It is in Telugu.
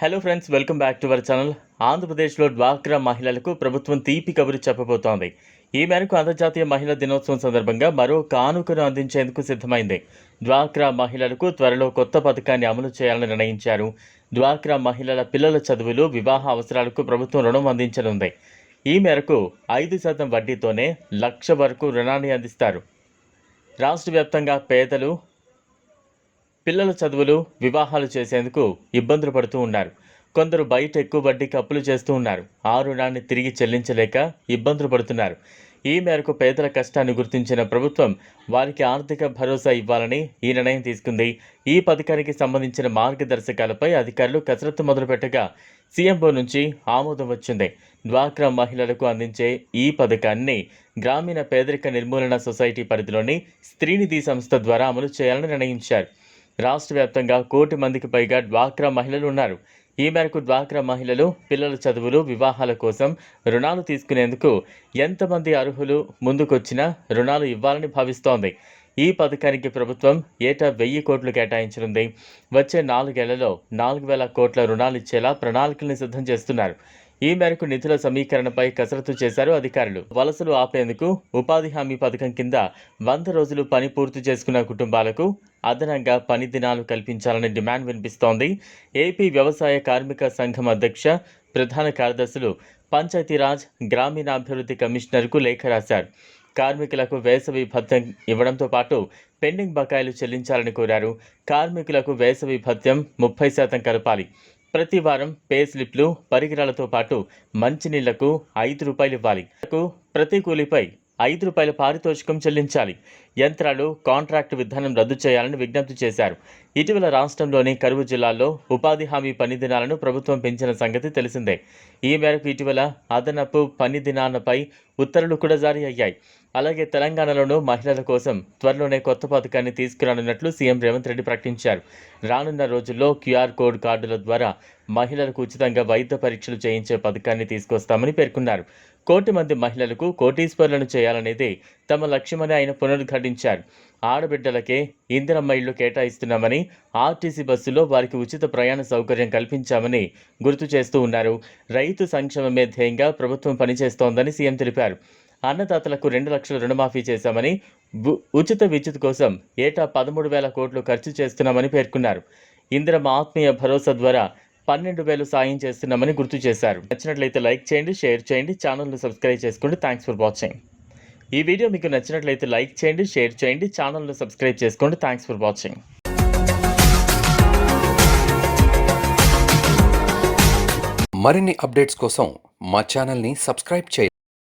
Hello friends, welcome back to our channel. ఆంధ్రప్రదేశ్లో డ్వాక్రా మహిళలకు ప్రభుత్వం తీపి కబురు చెప్పబోతోంది. ఈ మేరకు అంతర్జాతీయ మహిళా దినోత్సవం సందర్భంగా మరో కానుకను అందించేందుకు సిద్ధమైంది. డ్వాక్రా మహిళలకు త్వరలో కొత్త పథకాన్ని అమలు చేయాలని నిర్ణయించారు. డ్వాక్రా మహిళల పిల్లల చదువులు, వివాహ అవసరాలకు ప్రభుత్వం రుణం అందించనుంది. ఈ మేరకు 5% వడ్డీతోనే 1,00,000 వరకు రుణాన్ని అందిస్తారు. రాష్ట్ర వ్యాప్తంగా పేదలు పిల్లల చదువులు, వివాహాలు చేసేందుకు ఇబ్బందులు పడుతూ ఉన్నారు. కొందరు బయట ఎక్కువ వడ్డీకి అప్పులు చేస్తూ ఉన్నారు. ఆ రుణాన్ని తిరిగి చెల్లించలేక ఇబ్బందులు పడుతున్నారు. ఈ మేరకు పేదల కష్టాన్ని గుర్తించిన ప్రభుత్వం వారికి ఆర్థిక భరోసా ఇవ్వాలని ఈ నిర్ణయం తీసుకుంది. ఈ పథకానికి సంబంధించిన మార్గదర్శకాలపై అధికారులు కసరత్తు మొదలుపెట్టగా సీఎంఓ నుంచి ఆమోదం వచ్చింది. డ్వాక్రా మహిళలకు అందించే ఈ పథకాన్ని గ్రామీణ పేదరిక నిర్మూలన సొసైటీ పరిధిలోని స్త్రీనిధి సంస్థ ద్వారా అమలు చేయాలని నిర్ణయించారు. రాష్ట్ర వ్యాప్తంగా 1 కోటి మందికి పైగా డ్వాక్రా మహిళలు ఉన్నారు. ఈ మేరకు డ్వాక్రా మహిళలు పిల్లల చదువులు, వివాహాల కోసం రుణాలు తీసుకునేందుకు ఎంతమంది అర్హులు ముందుకొచ్చినా రుణాలు ఇవ్వాలని భావిస్తోంది. ఈ పథకానికి ప్రభుత్వం ఏటా 1,000 కోట్లు కేటాయించనుంది. వచ్చే 4 ఏళ్లలో 4,000 కోట్ల రుణాలు ఇచ్చేలా ప్రణాళికల్ని సిద్ధం చేస్తున్నారు. ఈ మేరకు నిధుల సమీకరణపై కసరత్తు చేశారు అధికారులు. వలసలు ఆపేందుకు ఉపాధి హామీ పథకం కింద 100 రోజులు పని పూర్తి చేసుకున్న కుటుంబాలకు అదనంగా పని దినాలు కల్పించాలనే డిమాండ్ వినిపిస్తోంది. ఏపీ వ్యవసాయ కార్మిక సంఘం అధ్యక్ష, ప్రధాన కార్యదర్శులు పంచాయతీరాజ్, గ్రామీణాభివృద్ధి కమిషనర్కు లేఖ రాశారు. కార్మికులకు వేసవి భత్యం ఇవ్వడంతో పాటు పెండింగ్ బకాయిలు చెల్లించాలని కోరారు. కార్మికులకు వేసవి భత్యం 30% కలపాలి. ప్రతి వారం పే స్లిప్లు, పరికరాలతో పాటు మంచినీళ్లకు ₹5 ఇవ్వాలి. ప్రతి కూలీపై ₹5 పారితోషికం చెల్లించాలి. యంత్రాలు, కాంట్రాక్టు విధానం రద్దు చేయాలని విజ్ఞప్తి చేశారు. ఇటీవల రాష్ట్రంలోని కరువు జిల్లాల్లో ఉపాధి హామీ పని దినాలను ప్రభుత్వం పెంచిన సంగతి తెలిసిందే. ఈ మేరకు ఇటీవల అదనపు పని దినాలపై ఉత్తర్వులు కూడా జారీ అయ్యాయి. అలాగే తెలంగాణలోనూ మహిళల కోసం త్వరలోనే కొత్త పథకాన్ని తీసుకురానున్నట్లు సీఎం రేవంత్ రెడ్డి ప్రకటించారు. రానున్న రోజుల్లో QR కోడ్ కార్డుల ద్వారా మహిళలకు ఉచితంగా వైద్య పరీక్షలు చేయించే పథకాన్ని తీసుకొస్తామని పేర్కొన్నారు. 1 కోటి మంది మహిళలకు కోటీశ్వరులను చేయాలనేదే తమ లక్ష్యమని ఆయన పునరుద్ఘాటించారు. ఆడబిడ్డలకే ఇందిరమ్మ ఇళ్లు కేటాయిస్తున్నామని, ఆర్టీసీ బస్సులో వారికి ఉచిత ప్రయాణ సౌకర్యం కల్పించామని గుర్తు చేస్తూ ఉన్నారు. రైతు సంక్షేమమే ధ్యేయంగా ప్రభుత్వం పనిచేస్తోందని సీఎం తెలిపారు. అన్నదాతలకు 2 లక్షల రుణమాఫీ చేశామని, ఉచిత విద్యుత్ కోసం ఏటా 13,000 కోట్లు ఖర్చు చేస్తున్నామని పేర్కొన్నారు. ఇందిరమ్మ ఆత్మీయ భరోసా ద్వారా 12,000 సాయం చేస్తున్నామని గుర్తు చేశారు. నచ్చినట్లయితే లైక్ చేయండి, షేర్ చేయండి, ఛానల్ను సబ్స్క్రైబ్ చేసుకోండి. Thanks for watching. ఈ వీడియో మీకు నచ్చినట్లయితే లైక్ చేయండి, షేర్ చేయండి, ఛానల్ను సబ్స్క్రైబ్ చేసుకోండి. Thanks for watching. మరిన్ని అప్డేట్స్ కోసం మా ఛానల్ని సబ్స్క్రైబ్ చేయండి.